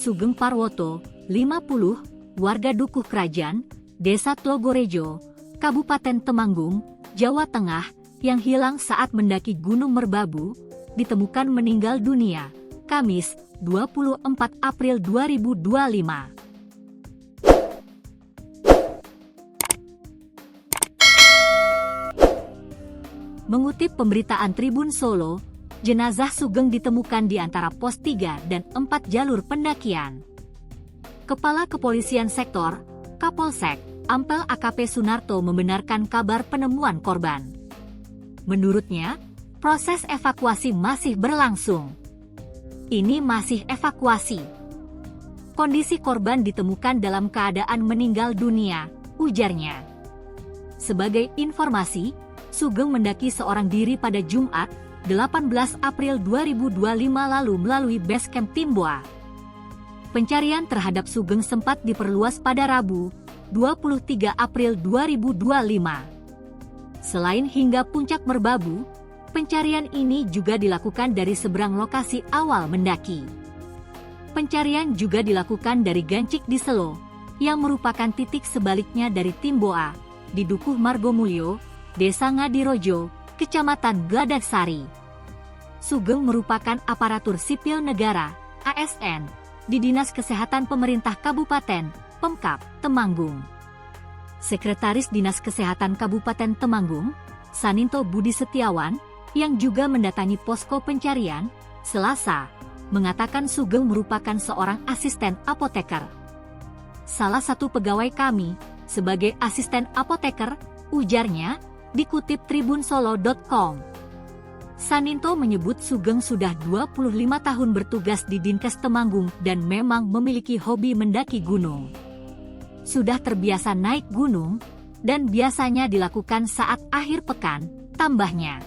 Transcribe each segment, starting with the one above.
Sugeng Parwoto, 50, warga Dukuh Kerajaan, Desa Tlogorejo, Kabupaten Temanggung, Jawa Tengah, yang hilang saat mendaki Gunung Merbabu, ditemukan meninggal dunia, Kamis, 24 April 2025. Mengutip pemberitaan Tribun Solo, jenazah Sugeng ditemukan di antara pos 3 dan 4 jalur pendakian. Kepala Kepolisian Sektor, Kapolsek, Ampel AKP Sunarto membenarkan kabar penemuan korban. Menurutnya, proses evakuasi masih berlangsung. Ini masih evakuasi. Kondisi korban ditemukan dalam keadaan meninggal dunia, ujarnya. Sebagai informasi, Sugeng mendaki seorang diri pada Jumat, 18 April 2025 lalu melalui base camp Timboa. Pencarian terhadap Sugeng sempat diperluas pada Rabu, 23 April 2025. Selain hingga puncak Merbabu, pencarian ini juga dilakukan dari seberang lokasi awal mendaki. Pencarian juga dilakukan dari Gancik di Selo, yang merupakan titik sebaliknya dari Timboa, di Dukuh Margomulyo, Desa Ngadirojo, Kecamatan Gladaksari. Sugeng merupakan aparatur sipil negara, ASN, di Dinas Kesehatan Pemerintah Kabupaten, Pemkab, Temanggung. Sekretaris Dinas Kesehatan Kabupaten Temanggung, Saninto Budi Setiawan, yang juga mendatangi posko pencarian, Selasa, mengatakan Sugeng merupakan seorang asisten apoteker. Salah satu pegawai kami, sebagai asisten apoteker, ujarnya, dikutip tribunsolo.com. Saninto menyebut Sugeng sudah 25 tahun bertugas di Dinkes Temanggung dan memang memiliki hobi mendaki gunung. Sudah terbiasa naik gunung, dan biasanya dilakukan saat akhir pekan, tambahnya.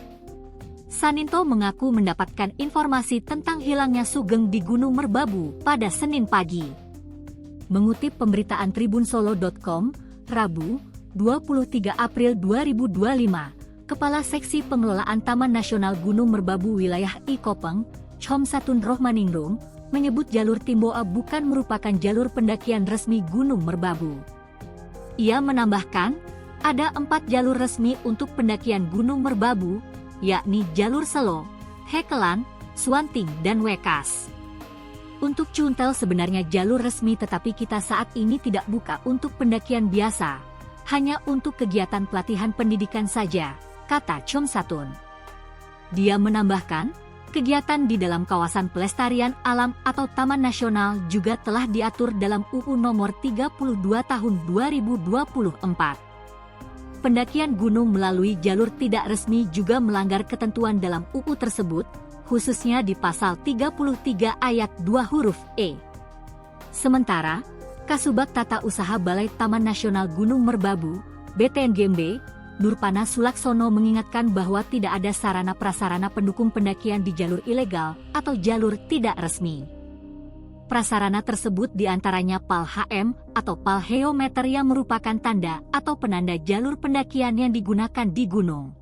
Saninto mengaku mendapatkan informasi tentang hilangnya Sugeng di Gunung Merbabu pada Senin pagi. Mengutip pemberitaan tribunsolo.com, Rabu, 23 April 2025, Kepala Seksi Pengelolaan Taman Nasional Gunung Merbabu Wilayah Ikopeng, Chomsatun Rohmaningrum, menyebut jalur Timboa bukan merupakan jalur pendakian resmi Gunung Merbabu. Ia menambahkan, ada 4 jalur resmi untuk pendakian Gunung Merbabu, yakni jalur Selo, Hekelan, Swanting, dan Wekas. Untuk Cuntel sebenarnya jalur resmi tetapi kita saat ini tidak buka untuk pendakian biasa. Hanya untuk kegiatan pelatihan pendidikan saja, kata Chomsatun. Dia menambahkan, kegiatan di dalam kawasan pelestarian alam atau Taman Nasional juga telah diatur dalam UU Nomor 32 Tahun 2024. Pendakian gunung melalui jalur tidak resmi juga melanggar ketentuan dalam UU tersebut, khususnya di Pasal 33 Ayat 2 huruf E. Sementara, Kasubag Tata Usaha Balai Taman Nasional Gunung Merbabu, BTNGMB, Nurpana Sulaksono mengingatkan bahwa tidak ada sarana-prasarana pendukung pendakian di jalur ilegal atau jalur tidak resmi. Prasarana tersebut diantaranya PAL HM atau PAL Heometer yang merupakan tanda atau penanda jalur pendakian yang digunakan di gunung.